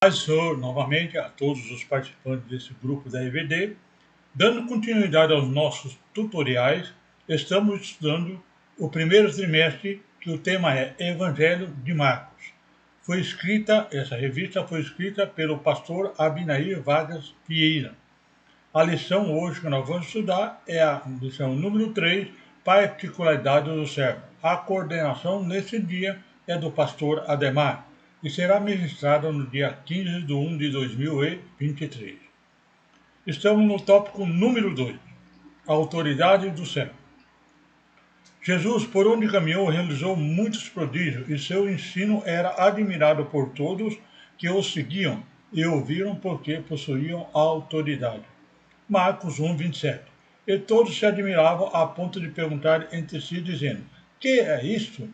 Sou novamente a todos os participantes desse grupo da EVD. Dando continuidade aos nossos tutoriais, estamos estudando o primeiro trimestre, que o tema é Evangelho de Marcos. Essa revista foi escrita pelo pastor Abinair Vargas Vieira. A lição hoje que nós vamos estudar é a lição número 3, Particularidade do servo. A coordenação nesse dia é do pastor Ademar e será ministrada no dia 15 de 1 de 2023. Estamos no tópico número 2, a autoridade do céu. Jesus, por onde caminhou, realizou muitos prodígios e seu ensino era admirado por todos que o seguiam e ouviram porque possuíam a autoridade. Marcos 1, 27. E todos se admiravam a ponto de perguntar entre si, dizendo: que é isto?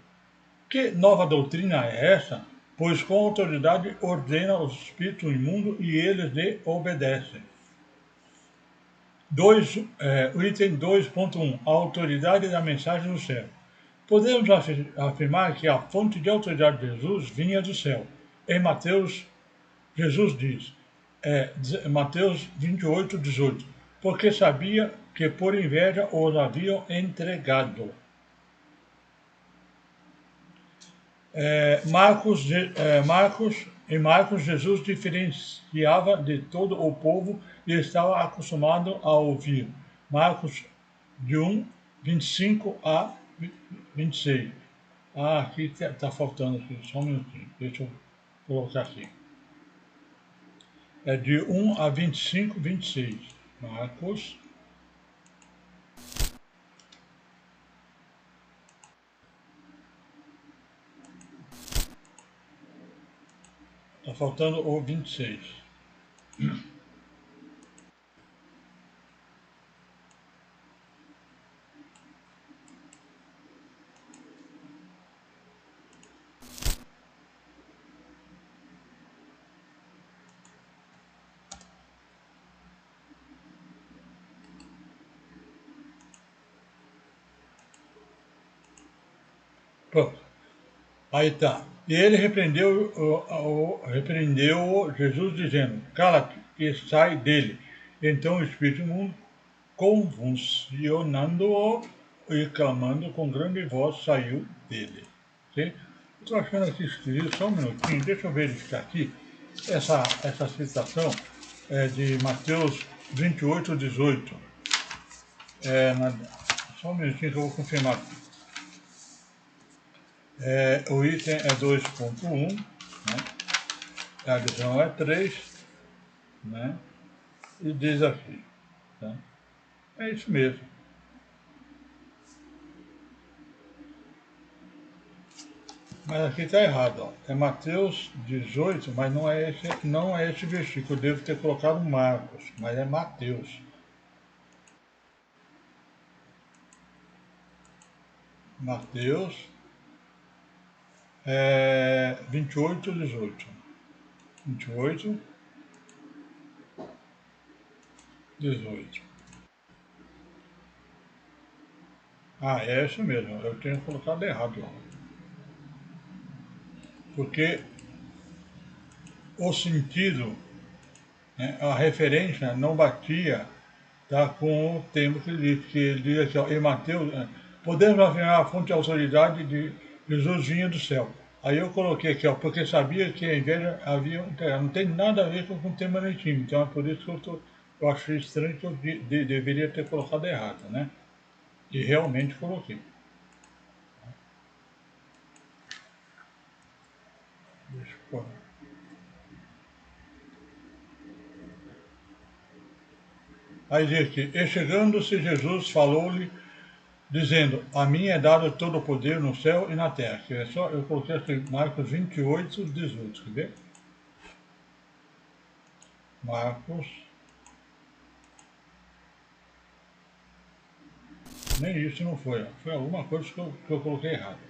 Que nova doutrina é essa? Pois com autoridade ordena os espíritos imundos e eles lhe obedecem. Item 2.1. A autoridade da mensagem do céu. Podemos afirmar que a fonte de autoridade de Jesus vinha do céu. Em Mateus, Jesus diz, Mateus 28, 18, porque sabia que por inveja os haviam entregado. Em Marcos, Jesus diferenciava de todo o povo e estava acostumado a ouvir. Marcos de 1, 25 a 26. Aqui está faltando aqui, só um minutinho, deixa eu colocar aqui. É de 1 a 25, 26. Marcos. Está faltando o 26. Pronto. Aí tá. E ele repreendeu Jesus dizendo: cala-te e sai dele. Então o espírito imundo, convulsionando-o e clamando com grande voz, saiu dele. Okay? Estou achando aqui escrito, só um minutinho, deixa eu verificar aqui. Essa citação é de Mateus 28, 18. Só um minutinho que eu vou confirmar aqui. O item é 2.1, né? A lição é 3, né? E diz assim, tá? É isso mesmo. Mas aqui está errado, ó. É Mateus 18, mas não é esse versículo. Eu devo ter colocado Marcos, mas é Mateus. Mateus 28, 18. 28, 18. É isso mesmo. Eu tenho colocado errado, ó. Porque o sentido, né, a referência não batia, tá, com o termo que ele diz aqui, ó, em Mateus, podemos afirmar a fonte de autoridade de Jesus vinha do céu. Aí eu coloquei aqui, ó, porque sabia que a inveja havia entregado. Não tem nada a ver com o tema maritimo, então é por isso que eu achei estranho que eu deveria ter colocado errado, né? E realmente coloquei. Deixa eu pôr. Aí diz aqui, e chegando-se Jesus falou-lhe, dizendo, a mim é dado todo o poder no céu e na terra. Que é só, eu coloquei aqui Marcos 28, 18, quer ver? Marcos. Nem isso não foi, ó. Foi alguma coisa que eu coloquei errado.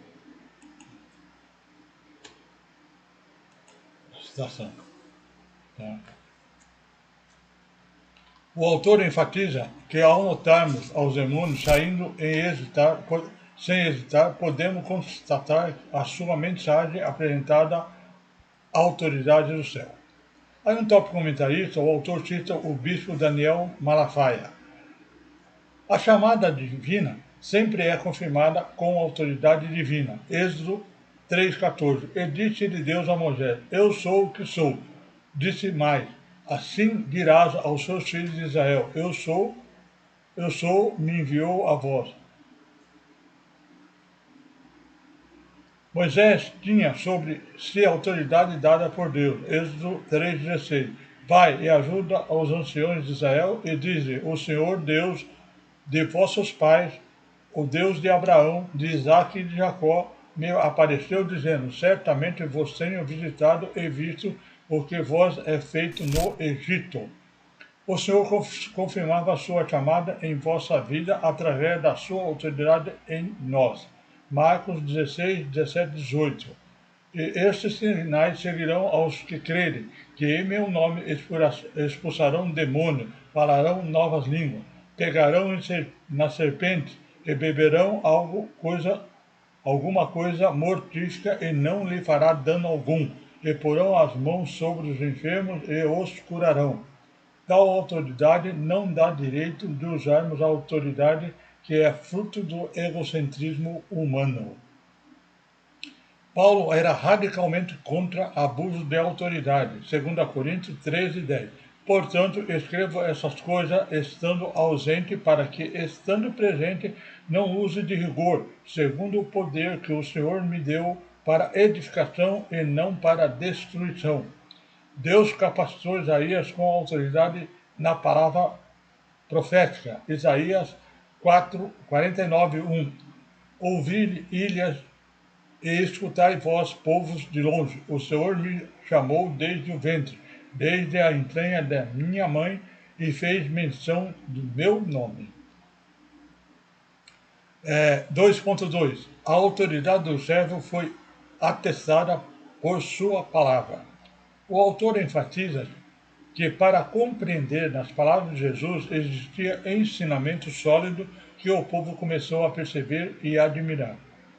Citação. Tá. O autor enfatiza que ao notarmos aos demônios saindo sem hesitar, podemos constatar a sua mensagem apresentada à autoridade do céu. Aí no tópico comentarista, o autor cita o bispo Daniel Malafaia. A chamada divina sempre é confirmada com autoridade divina. Êxodo 3,14. E disse-lhe Deus a Moisés: Eu sou o que sou. Disse mais: Assim dirás aos seus filhos de Israel: Eu sou, me enviou a vós. Moisés tinha sobre si a autoridade dada por Deus. Êxodo 3,16. Vai e ajuda aos anciões de Israel e dize: O Senhor Deus de vossos pais, o Deus de Abraão, de Isaque e de Jacó, me apareceu dizendo: Certamente vos tenho visitado e visto o que vos é feito no Egito. O Senhor confirmava a sua chamada em vossa vida através da sua autoridade em nós. Marcos 16, 17, 18. E estes sinais seguirão aos que crerem, que em meu nome expulsarão demônios, falarão novas línguas, pegarão na serpente e beberão alguma coisa mortífera e não lhe fará dano algum, e porão as mãos sobre os enfermos e os curarão. Tal autoridade não dá direito de usarmos a autoridade que é fruto do egocentrismo humano. Paulo era radicalmente contra abuso de autoridade, 2 Coríntios 13:10. Portanto, escrevo essas coisas estando ausente, para que, estando presente, não use de rigor, segundo o poder que o Senhor me deu para edificação e não para destruição. Deus capacitou Isaías com autoridade na palavra profética. Isaías 49:1. Ouvi, ilhas, e escutai vós, povos de longe. O Senhor me chamou desde o ventre, desde a entranha da minha mãe, e fez menção do meu nome. 2.2. A autoridade do servo foi atestada por sua palavra. O autor enfatiza que para compreender nas palavras de Jesus existia ensinamento sólido que o povo começou a perceber e a admirar.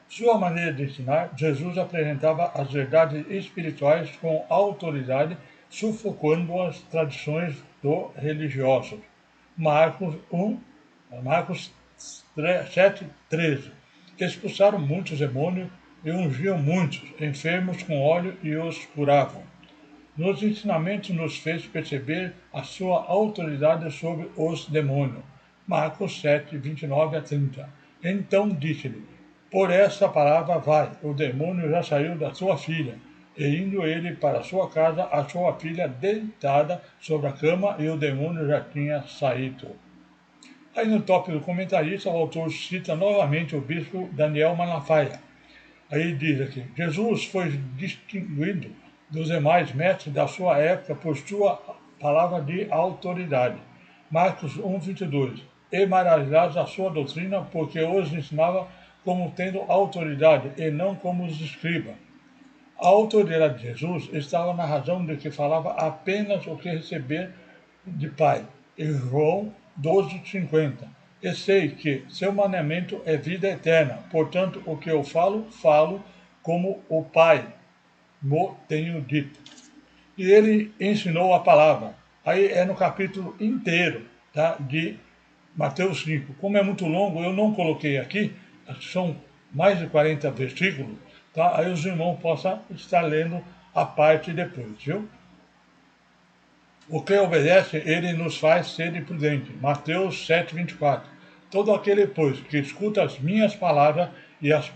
Sua maneira de ensinar, Jesus apresentava as verdades espirituais com autoridade, sufocando as tradições do religioso. Marcos 7:13. Expulsaram muitos demônios e ungiam muitos enfermos com óleo e os curavam. Nos ensinamentos nos fez perceber a sua autoridade sobre os demônios. Marcos 7:29-30. Então disse-lhe: Por essa palavra vai, o demônio já saiu da sua filha. E indo ele para sua casa, a sua filha deitada sobre a cama, e o demônio já tinha saído. Aí no tópico do comentarista, o autor cita novamente o bispo Daniel Malafaia. Aí diz aqui: Jesus foi distinguido dos demais mestres da sua época por sua palavra de autoridade. Marcos 1:22. E maravilhados a sua doutrina, porque os ensinava como tendo autoridade e não como os escribas. A autoridade de Jesus estava na razão de que falava apenas o que receber de Pai. Em João 12:50. E sei que seu mandamento é vida eterna, portanto o que eu falo como o Pai mo tenho dito. E ele ensinou a palavra. Aí é no capítulo inteiro, tá, de Mateus 5. Como é muito longo, eu não coloquei aqui, são mais de 40 versículos, tá? Aí os irmãos possam estar lendo a parte depois, viu? O que obedece, ele nos faz ser prudente. Mateus 7:24. Todo aquele, pois, que escuta as minhas palavras e as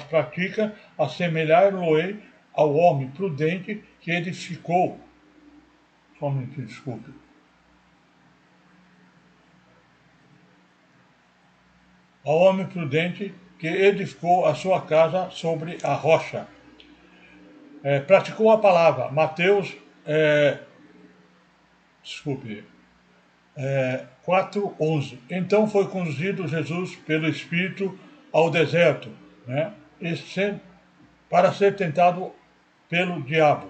pratica, assemelhar-lo-ei ao homem prudente que edificou. Somente, desculpe. Ao homem prudente que edificou a sua casa sobre a rocha. Praticou a palavra. Mateus 4:11. Então foi conduzido Jesus pelo Espírito ao deserto, né, para ser tentado pelo diabo.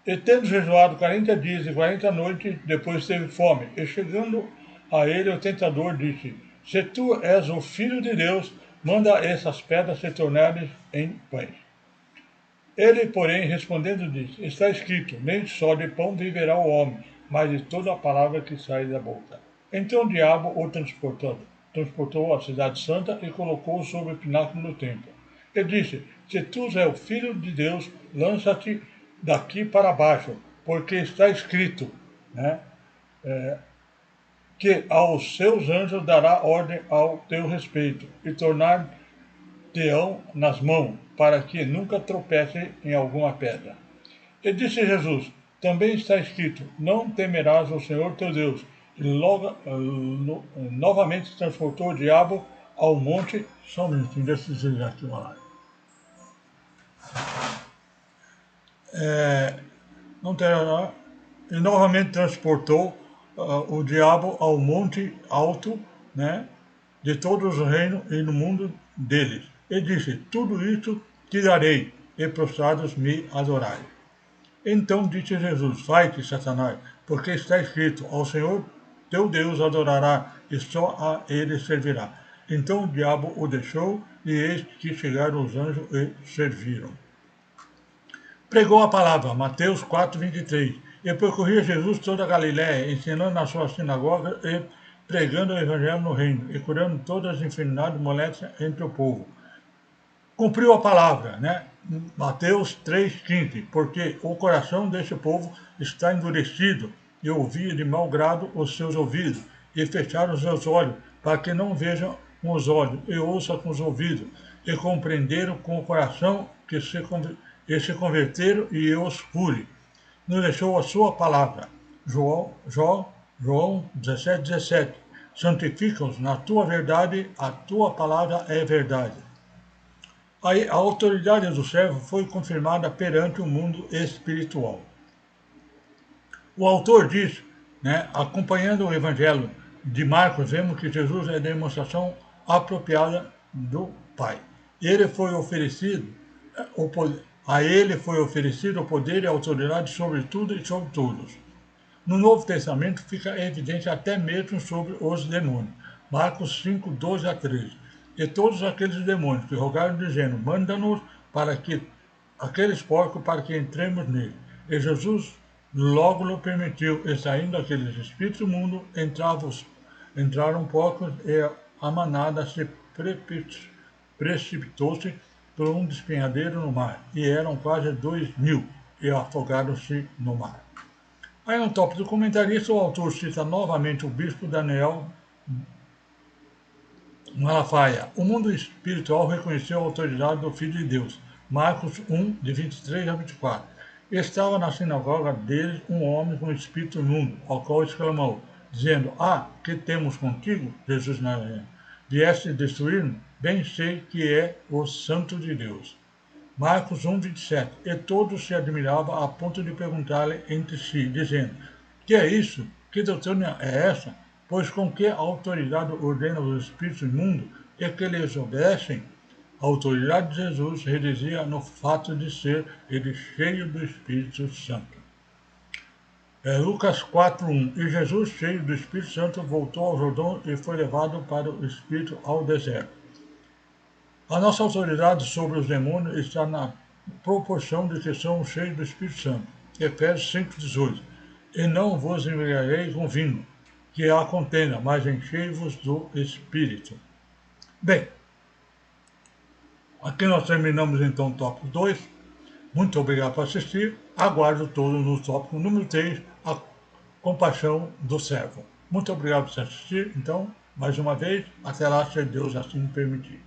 E tendo jejuado 40 dias e 40 noites, depois teve fome. E chegando a ele, o tentador disse: Se tu és o Filho de Deus, manda essas pedras se tornarem em pães. Ele, porém, respondendo, disse: Está escrito, nem só de pão viverá o homem, mas de toda a palavra que sai da boca. Então o diabo o transportou à cidade santa e colocou-o sobre o pináculo do templo. E disse: Se tu és o filho de Deus, lança-te daqui para baixo, porque está escrito, né, que aos seus anjos dará ordem ao teu respeito, e tornar-te-ão nas mãos, para que nunca tropece em alguma pedra. E disse Jesus: Também está escrito: Não temerás o Senhor teu Deus. E logo, novamente transportou o diabo ao monte. Só um minutinho, deixa eu desligar aqui o horário. Não terá. E novamente transportou o diabo ao monte alto, né, de todos os reinos e no mundo deles. E disse: Tudo isso te darei, e prostrados me adorai. Então disse Jesus: Vai-te, Satanás, porque está escrito: Ao Senhor teu Deus adorará, e só a ele servirá. Então o diabo o deixou, e eis que chegaram os anjos e serviram. Pregou a palavra, Mateus 4:23. E percorria Jesus toda a Galiléia, ensinando na sua sinagoga e pregando o evangelho no reino, e curando todas as enfermidades e moléstias entre o povo. Cumpriu a palavra, né? Mateus 3,15, porque o coração deste povo está endurecido, e ouvia de mau grado os seus ouvidos, e fecharam os seus olhos, para que não vejam com os olhos, e ouçam com os ouvidos, e compreenderam com o coração que se converteram, e eu os cure. Nos deixou a sua palavra. João 17:17. Santifica-os na tua verdade, a tua palavra é verdade. A autoridade do servo foi confirmada perante o mundo espiritual. O autor diz, né, acompanhando o evangelho de Marcos, vemos que Jesus é a demonstração apropriada do Pai. A ele foi oferecido o poder e a autoridade sobre tudo e sobre todos. No Novo Testamento fica evidente até mesmo sobre os demônios. Marcos 5:12-13. E todos aqueles demônios que rogaram dizendo: Manda-nos para que aqueles porcos para que entremos nele. E Jesus logo lhe permitiu, e saindo aqueles espíritos do mundo, entraram porcos, e a manada se precipitou-se por um despenhadeiro no mar, e eram quase 2.000, e afogaram-se no mar. Aí no tópico do comentarista, o autor cita novamente o bispo Daniel Malafaia. O mundo espiritual reconheceu a autoridade do Filho de Deus. Marcos 1:23-24. Estava na sinagoga deles um homem com espírito imundo, ao qual exclamou, dizendo: que temos contigo, Jesus Nazareno? Vieste destruir-nos? Bem sei que é o Santo de Deus. Marcos 1:27. E todos se admiravam a ponto de perguntar-lhe entre si, dizendo: Que é isso? Que doutrina é essa? Pois com que autoridade ordena os espíritos imundos e que lhes obedecem? A autoridade de Jesus residia no fato de ser ele cheio do Espírito Santo. Lucas 4:1. E Jesus, cheio do Espírito Santo, voltou ao Jordão e foi levado para o Espírito ao deserto. A nossa autoridade sobre os demônios está na proporção de que somos cheios do Espírito Santo. Efésios 5:18. E não vos embriagueis com vinho, que há contenda, mas enchei-vos do Espírito. Bem, aqui nós terminamos então o tópico 2. Muito obrigado por assistir. Aguardo todos no tópico número 3, a compaixão do servo. Muito obrigado por assistir. Então, mais uma vez, até lá, se Deus assim me permitir.